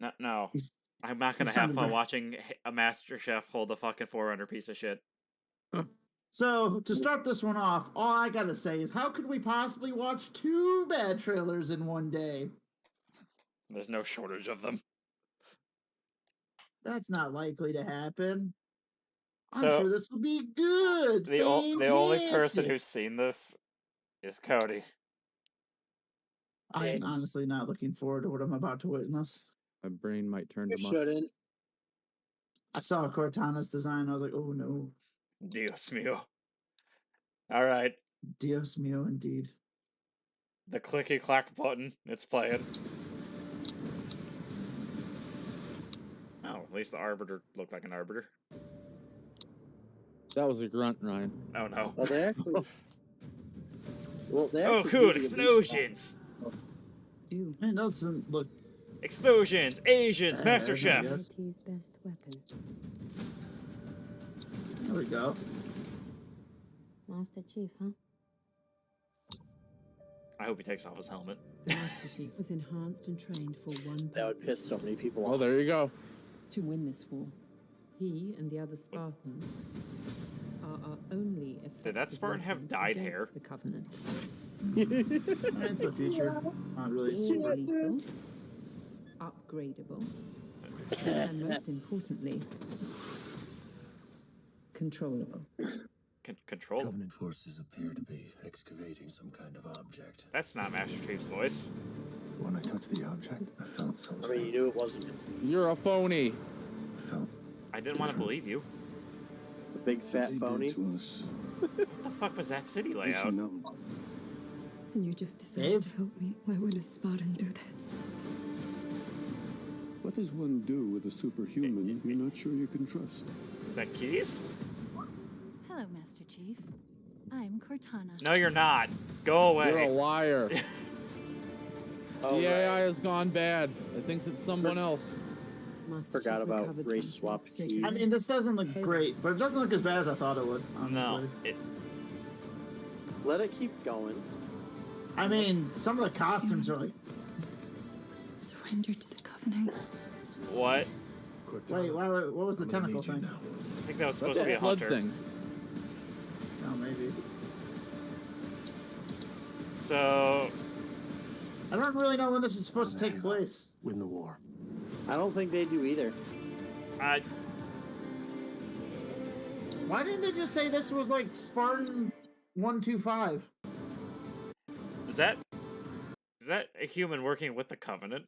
No, no. He's- I'm not gonna he's have something fun to- watching a Master Chef hold a fucking Forerunner piece of shit. So to start this one off, all I gotta say is, how could we possibly watch 2 bad trailers in one day? There's no shortage of them. That's not likely to happen. I'm So sure this will be good. the only person Fantastic. who's seen this is Cody. I'm honestly not looking forward to what I'm about to witness. My brain might turn You to mush. shouldn't. I saw Cortana's design. I was like, oh no. Dios mío. All right, Dios mío, indeed. the clicky clack button. It's playing. Oh, at least the Arbiter looked like an Arbiter. That was a grunt, Ryan. Oh no. Well, they actually. Well, they Oh, actually cool! do the Explosions! Ew. It doesn't look. Explosions! Asians! Master I Chef! guess. Humanity's best weapon. There we go. Master Chief, huh? I hope he takes off his helmet. Master Chief was enhanced and trained for one That would piss so many people Oh, off. there you go. to win this war. He and the other Spartans are our only Did that Spartan have weapons dyed against hair? The Covenant. It's a feature. Not really Always super. lethal, upgradable, and most importantly, controllable. Control. Covenant forces appear to be excavating some kind of object. That's not Master Chief's voice. When I touched the object, I felt something. I mean, you knew it wasn't You're a phony. I felt I didn't want to believe you. a big fat they phony. did to us. What the fuck was that city Makes you layout? numb. And you just decided Dave? to help me. Why would a Spartan do that? What does one do with a superhuman you're not sure you can trust? Is that Keys? Hello, Master Chief. I'm Cortana. No, you're not. Go You're a away. liar. Oh, the AI right. has gone bad. It thinks it's someone else. Master Forgot Chief about recovered race something swapped sacred. keys. I mean, this doesn't look great, but it doesn't look as bad as I thought it would. Honestly. No. Let it keep going. I mean, some of the costumes are like. Surrender to the Covenant. What? Wait, what was the tentacle thing? I think that was supposed to be a Blood hunter. thing. Oh, maybe. So, I don't really know when this is supposed to take place. Win the war. I don't think they do either. I Why didn't they just say this was like Spartan 125? is that a human working with the Covenant?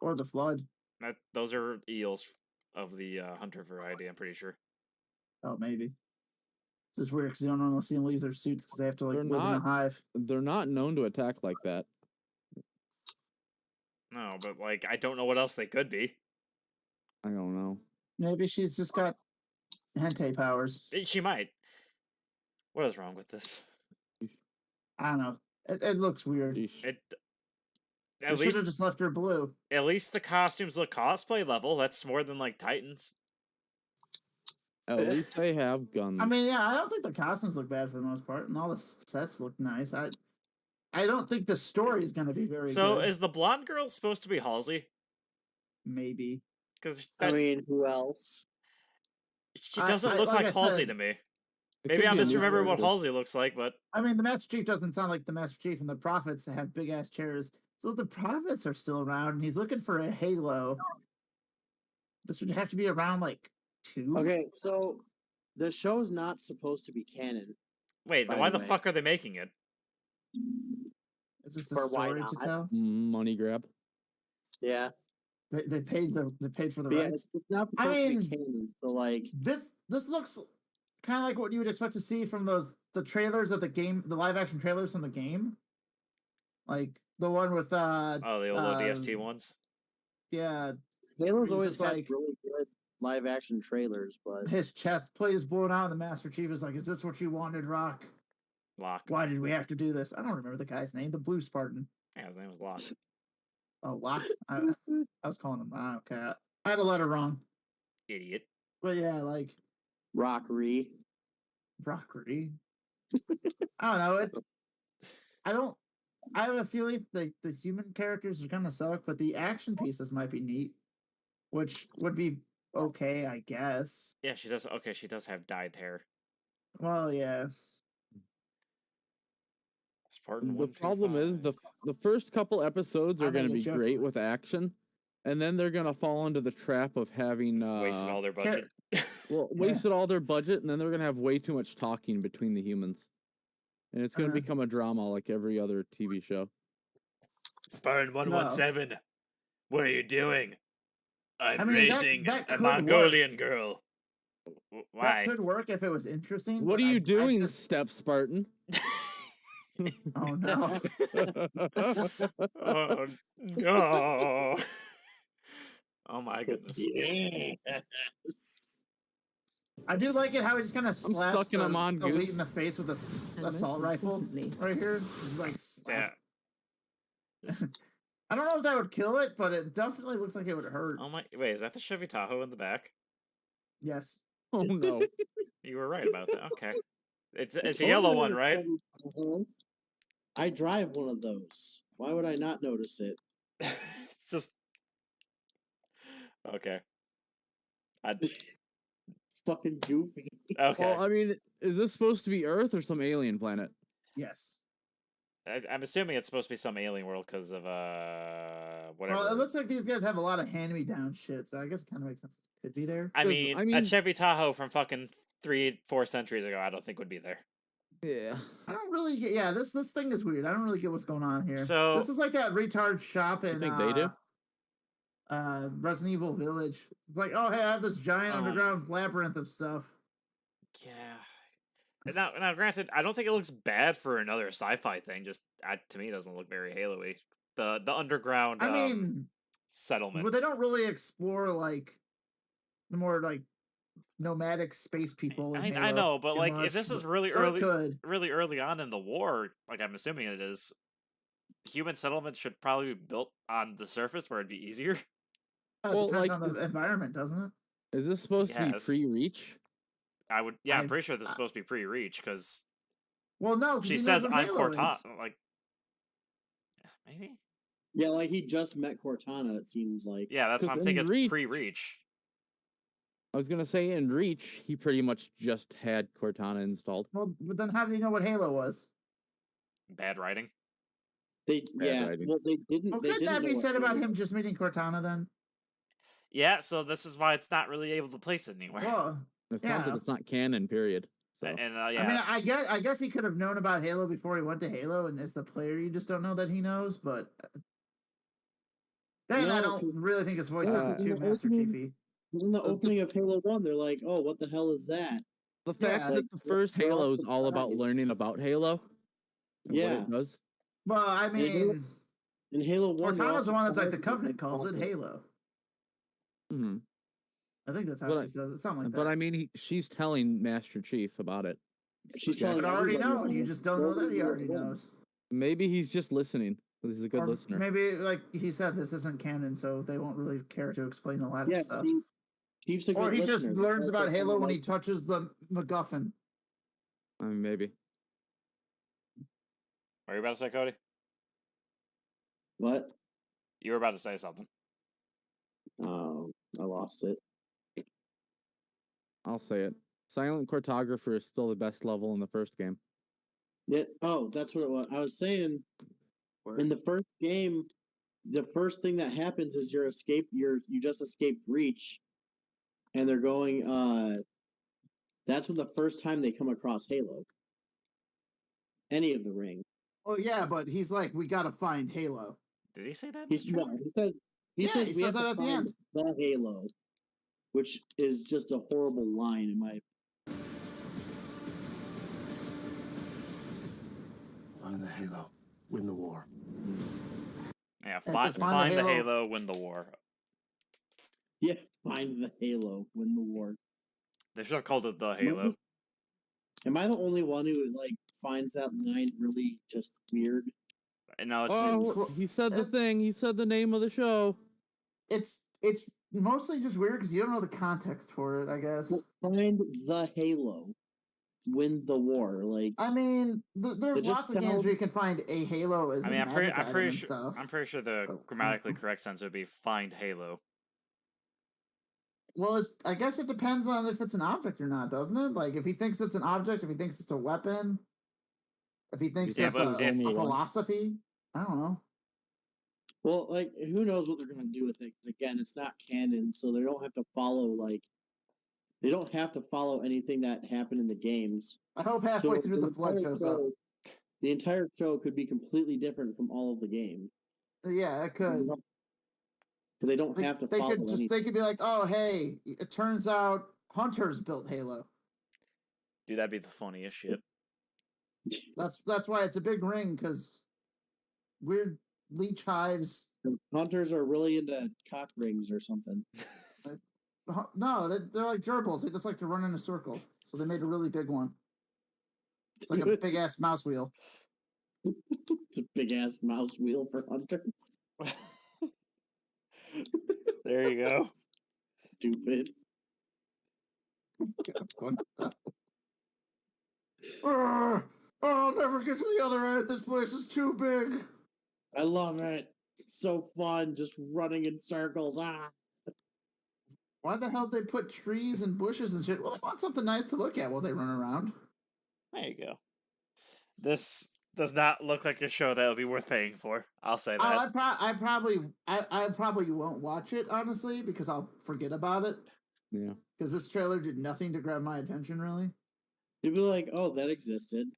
Or the Flood? Those are eels of the hunter variety. I'm pretty sure. Oh, maybe. This is weird because you don't normally see them leave their suits because they have to like They're live in a not. hive. They're not known to attack like that. No, but like I don't know what else they could be. I don't know. Maybe she's just got hentai powers. She might. What is wrong with this? I don't know. It looks weird. Sheesh. It They at should least have just left her blue. at least the costumes look cosplay level. That's more than like Titans. At least they have guns. I mean, yeah, I don't think the costumes look bad for the most part, and all the sets look nice. I don't think the story is going to be very So good. is the blonde girl supposed to be Halsey? Maybe. Because I mean, who else? she doesn't look like like I Halsey said- to me. It Maybe could I'm be a new misremembering what character. Halsey looks like, but I mean, the Master Chief doesn't sound like the Master Chief, and the Prophets have big ass chairs. So the Prophets are still around, and he's looking for a halo. This would have to be around like 2. Okay, so the show's not supposed to be canon. wait, then By why the the way. fuck are they making it? It's just For a why story to not? tell. Money grab. Yeah, They paid for the but yeah, rights. it's not I supposed to mean- be canon. So like, This looks kind of like what you would expect to see from the trailers of the game, the live action trailers from the game, like the one with Oh, the old ODST ones. Halo's yeah, He's always just had like- really good live action trailers, but his chest plate is blown out, and the Master Chief is like, "Is this what you wanted, Rock? Locke. Why did we have to do this?" I don't remember the guy's name. The Blue Spartan. Yeah, his name was Locke. Oh, Locke. I was calling him. Okay, I had a letter wrong. Idiot. But yeah, like Rockery. Rockery. I don't know it. I don't. I have a feeling the human characters are gonna suck, but the action pieces might be neat, which would be okay, I guess. Yeah, she does. Okay, she does have dyed hair. Well, yeah. Spartan The problem is 125. the first couple episodes I are going to made a be joke great about with action, and then they're going to fall into the trap of having Wasted all their budget. wasted all their budget, and then they're going to have way too much talking between the humans, and it's going to Uh, become a drama like every other TV show. Spartan 117. What are you doing? I'm I mean, raising that a could work. Mongolian girl. That Why? could work if it was interesting. What but are you I doing, just... Step Spartan? Oh no! Oh no! Oh my goodness! Yes. I do like it how he just kind of slaps stuck in a the mongoose. elite in the face with a And assault most rifle importantly, right here. He's like, Yeah. slap. I don't know if that would kill it, but it definitely looks like it would hurt. Oh my! Wait, is that the Chevy Tahoe in the back? Yes. Oh no! You were right about that. Okay. It's a Totally yellow one, a right? Chevy Tahoe. I drive one of those. Why would I not notice it? It's just okay. I Fucking goofy. okay. Well, I mean, is this supposed to be Earth or some alien planet? Yes. I'm assuming it's supposed to be some alien world because of whatever. Well, it looks like these guys have a lot of hand-me-down shit, so I guess it kind of makes sense. It could be there. I 'Cause, mean, I a mean- Chevy Tahoe from fucking 3-4 centuries ago, I don't think would be there. Yeah. I don't really get. Yeah, this thing is weird. I don't really get what's going on here. So- this is like that retard shop in think they do? Resident Evil Village. It's like, oh hey, I have this giant Oh. underground labyrinth of stuff. Yeah. Now, granted, I don't think it looks bad for another sci-fi thing. Just to me, it doesn't look very Halo-y. The underground I mean, settlement. but they don't really explore like the more like nomadic space people. In I Halo know, but too like much, if this is but- really so it early, could. really early on in the war, like I'm assuming it is, human settlements should probably be built on the surface where it'd be easier. It Well, depends like, on the environment, doesn't it? Is this supposed to be Yes. pre-reach? I'm I- pretty sure this is supposed to be pre-reach because Well, no, 'cause she he knows says what I'm Halo Cortana. is. Like, maybe. Yeah, like he just met Cortana, it seems like. Yeah, that's why I'm 'Cause thinking in it's Reach- pre-reach. I was gonna say in Reach, he pretty much just had Cortana installed. Well, but then how did he know what Halo was? Bad writing. They writing. well they didn't Well, they couldn't didn't that know be what said about Halo him was. just meeting Cortana then? Yeah, so this is why it's not really able to place it anywhere. Well, It sounds Yeah. like it's not canon. Period. So And I mean, I guess he could have known about Halo before he went to Halo, and as the player, you just don't know that he knows. But then I No, don't 'cause- really think it's voice Uh, over too in the Master opening- Chiefy. In the opening of Halo 1, they're like, oh, what the hell is that? the fact Yeah. that the first They're all Halo is all about surprised. learning about Halo and Yeah. what it does. Well, I They do- mean, In Halo 1, they're all Cortana's the one that's like the surprised Covenant that calls it they Halo. Hmm. I think that's how But she says it. Something like But that. I mean, she's telling Master Chief about it. She's Yeah. telling But already everybody know, and you about just it. don't know that he already Yeah. knows. Maybe he's just listening. He's a good Or listener. maybe, like he said, this isn't canon, so they won't really care to explain a lot of Yeah, stuff. see, Chief's a Or good he just listener. learns That's about what Halo I when he like. touches the MacGuffin. I mean, maybe. What are you about to say, Cody? What? You were about to say something. I lost it. I'll say it. Silent Cartographer is still the best level in the first game. Yeah. Oh, that's what it was. I was saying in the first game, the first thing that happens is you just escaped Reach, and they're going. That's when the first time they come across Halo. Any of the ring. Oh yeah, but he's like, we gotta find Halo. Did he say that? in He's this no, trailer? he Yeah, says he we says have that to at the find end. the Halo, which is just a horrible line in my. Find the Halo. Win the war. Yeah, says find find the the Halo. Halo, win the war. Yeah, find the Halo, win the war. They should have called it the Halo. Am I the only one who like finds that line really just weird? No, it's Oh, he said the thing. He said the name of the show. It's mostly just weird because you don't know the context for it, I guess. Well, find the Halo. win the war. Like, I mean, there's it just lots of games sounds. where you can find a Halo as I a mean, magic item and stuff. I'm pretty sure the Oh, grammatically correct sense would be find Halo. Well, I guess it depends on if it's an object or not, doesn't it? Like, if he thinks it's an object, if he thinks it's a weapon, if he thinks Yeah, it's but if- a philosophy, I don't know. Well, like, who knows what they're gonna do with it? 'Cause again, it's not canon, so they don't have to follow anything that happened in the games. I hope halfway So through the flood shows up. The entire show could be completely different from all of the games. Yeah, it could. But they don't have to follow anything. They could be like, oh hey, it turns out Hunters built Halo. Dude, that'd be the funniest shit. That's why it's a big ring, because weird leech hives. Hunters are really into cock rings or something. No, they're like gerbils. They just like to run in a circle. So they made a really big one. It's like a big ass mouse wheel. It's a big ass mouse wheel for hunters. There you go. Stupid. I'll never get to the other end. This place is too big. I love it. It's so fun, just running in circles. Ah. Why the hell did they put trees and bushes and shit? Well, they want something nice to look at while they run around. There you go. This does not look like a show that would be worth paying for. I'll say that. I probably won't watch it, honestly, because I'll forget about it. Yeah. Because this trailer did nothing to grab my attention, really. You'd be like, oh, that existed.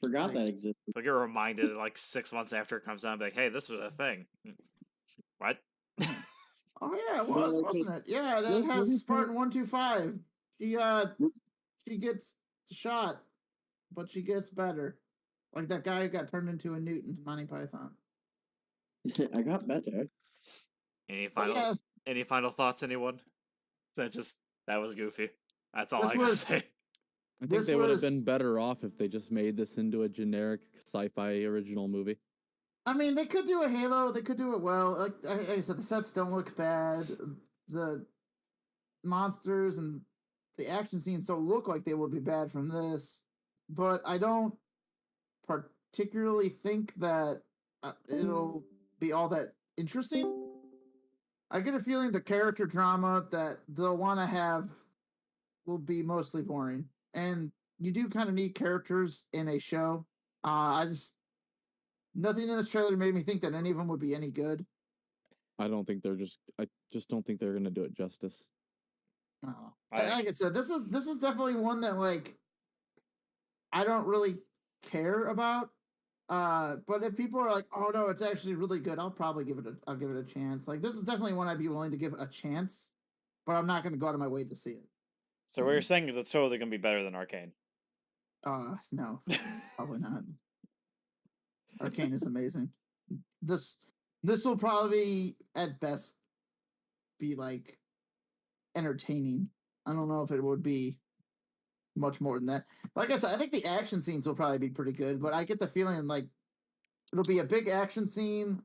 Forgot that existed. They'll get reminded like 6 months after it comes out, like, hey, this was a thing. What? Oh yeah, it was, wasn't it? Yeah, it has Spartan 125. She gets shot, but she gets better. Like that guy who got turned into a newt in Monty Python. I got better. Any final thoughts, anyone? That was goofy. That's all I gotta say. I think they would have been better off if they just made this into a generic sci-fi original movie. I mean, they could do a Halo. They could do it well. Like I said, the sets don't look bad. The monsters and the action scenes don't look like they will be bad from this. But I don't particularly think that it'll be all that interesting. I get a feeling the character drama that they'll want to have will be mostly boring. And you do kind of need characters in a show. Nothing in this trailer made me think that any of them would be any good. I just don't think they're going to do it justice. Oh. Like I said, this is definitely one that, like, I don't really care about. But if people are like, "Oh no, it's actually really good," I'll probably give it a chance. Like, this is definitely one I'd be willing to give a chance, but I'm not going to go out of my way to see it. So what you're saying is it's totally going to be better than Arcane? No, probably not. Arcane is amazing. This will probably at best be like entertaining. I don't know if it would be much more than that. Like I said, I think the action scenes will probably be pretty good, but I get the feeling like it'll be a big action scene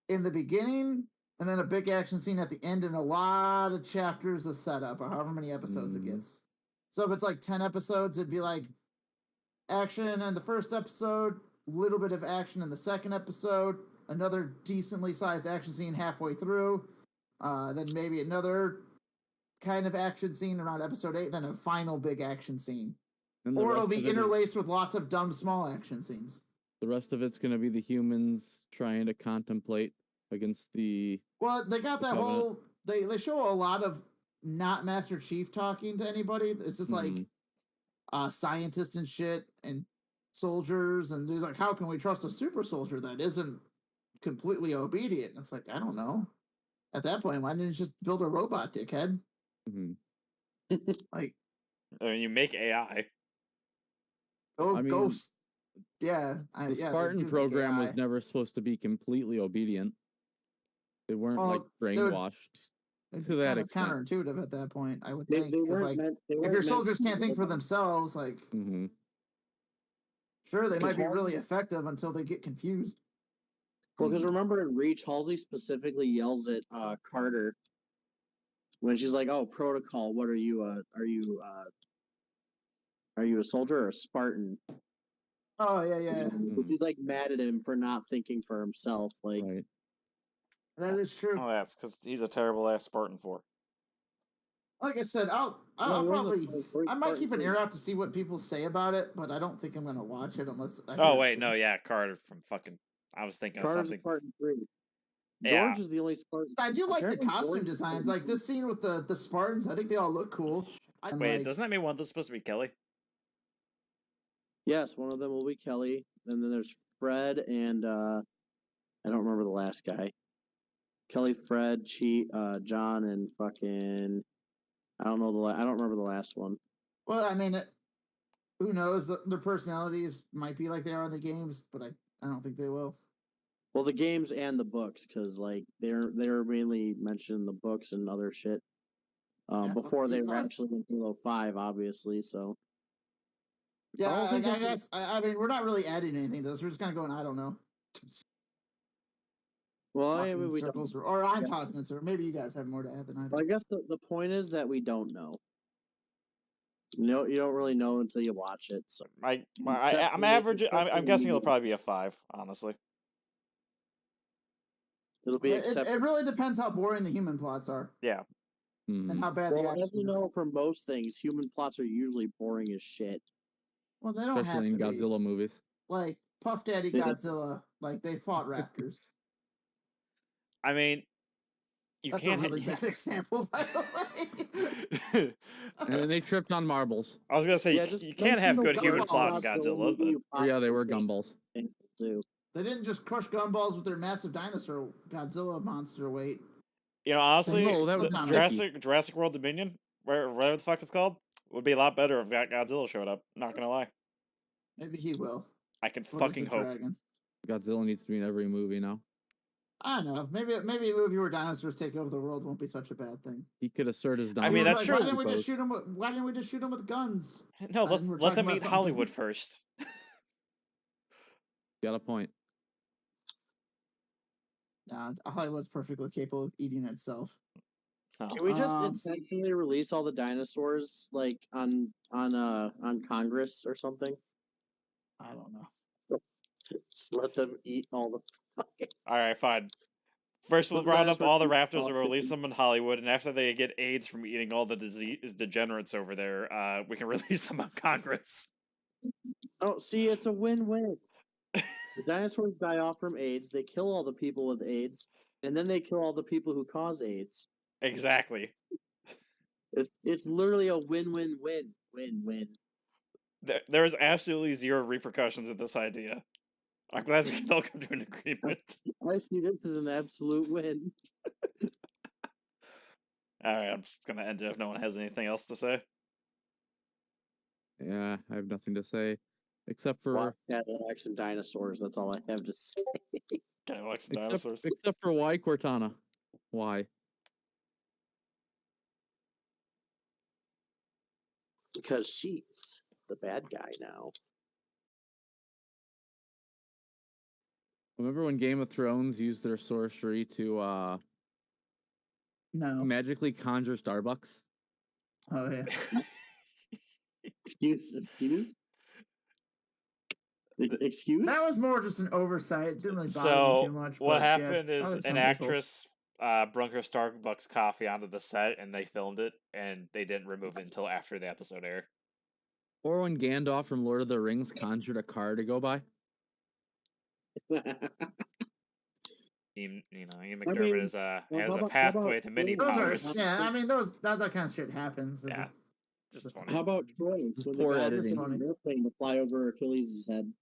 in the beginning and then a big action scene at the end and a lot of chapters of setup or however many episodes it gets. So if it's like 10 episodes, it'd be like action in the first episode, little bit of action in the second episode, another decently sized action scene halfway through, then maybe another kind of action scene around episode 8, then a final big action scene. Or it'll be interlaced with lots of dumb small action scenes. The rest of it's going to be the humans trying to contemplate against the... Well, they got that whole... They show a lot of not Master Chief talking to anybody. It's just like scientists and shit and soldiers, and there's like, how can we trust a super soldier that isn't completely obedient? And it's like, I don't know. At that point, why didn't you just build a robot, dickhead? Like, I mean, you make AI. The Spartan program was never supposed to be completely obedient. They weren't like brainwashed to that extent. Counterintuitive at that point, I would think. If your soldiers can't think for themselves, like, sure, they might be really effective until they get confused. Well, because remember in Reach, Halsey specifically yells at Carter when she's like, "Oh, protocol. What are you? are you a soldier or a Spartan? Oh yeah. He's like mad at him for not thinking for himself. Like, Right. That is true. Oh, that's because he's a terrible ass Spartan 4. Like I said, I'll probably I might keep an ear out to see what people say about it, but I don't think I'm gonna watch it unless. Oh wait, no, yeah, Carter from fucking. I was thinking Carter's of something. Spartan 3. Yeah. George is the only Spartan. I do like the Apparently costume George is designs, Spartan like this scene with the Spartans. I think they all look cool. Wait, doesn't that mean one of them's supposed to be Kelly? Yes, one of them will be Kelly, and then there's Fred and I don't remember the last guy. Kelly, Fred, John, and fucking I don't remember the last one. Well, I mean, who knows? Their personalities might be like they are in the games, but I don't think they will. Well, the games and the books, because like they're mainly mentioned in the books and other shit. Before they were actually in Halo 5, obviously. So yeah, I guess. I mean, we're not really adding anything to this. We're just kind of going. I don't know. Well, I mean, we circles, or I'm talking, sir. Maybe you guys have more to add than I do. Well, I guess the point is that we don't know. You don't really know until you watch it. So I'm average. I'm guessing it'll probably be a 5, honestly. It'll be it really depends how boring the human plots are. Yeah. And how bad well, as we know from most things, human plots are usually boring as shit. Well, they don't especially have to in Godzilla movies. Like Puff Daddy Godzilla, like they fought raptors. I mean, That's a really bad example, by the way. And then they tripped on marbles. I was gonna say you can't have good human plot in Godzilla, but yeah, they were gumballs. They didn't just crush gumballs with their massive dinosaur Godzilla monster weight. You know, honestly, that Jurassic World Dominion, whatever the fuck it's called, would be a lot better if Godzilla showed up. Not gonna lie. Maybe he will. I can fucking hope. Godzilla needs to be in every movie now. I don't know. Maybe a movie where dinosaurs take over the world won't be such a bad thing. He could assert his dominance. I mean, that's true. Why didn't we just shoot him with guns? No, let them eat Hollywood first. Got a point. Nah, Hollywood's perfectly capable of eating itself. Oh. Can we just intentionally release all the dinosaurs like on Congress or something? I don't know. Just let them eat all the. All right, fine. First, we'll round up all the raptors and release them in Hollywood, and after they get AIDS from eating all the degenerates over there, we can release them on Congress. Oh, see, it's a win-win. The dinosaurs die off from AIDS. They kill all the people with AIDS, and then they kill all the people who cause AIDS. Exactly. It's literally a win-win-win. Win-win. There is absolutely zero repercussions of this idea. I'm glad we can all come to an agreement. I see this as an absolute win. Alright, I'm just gonna end it if no one has anything else to say. Yeah, I have nothing to say. Except for Cadillacs and dinosaurs, that's all I have to say. Cadillacs and dinosaurs. Except for why Cortana? Why? Because she's the bad guy now. Remember when Game of Thrones used their sorcery to magically conjure Starbucks? Oh yeah. Excuse? That was more just an oversight. It didn't really bother me too much. What happened is an actress brung her Starbucks coffee onto the set, and they filmed it, and they didn't remove it until after the episode aired. Or when Gandalf from Lord of the Rings conjured a car to go by. Ian McDermott has a pathway to many powers. Yeah, I mean that kind of shit happens. Yeah. Just funny. How about Troy? When the guy was on an airplane to fly over Achilles' head.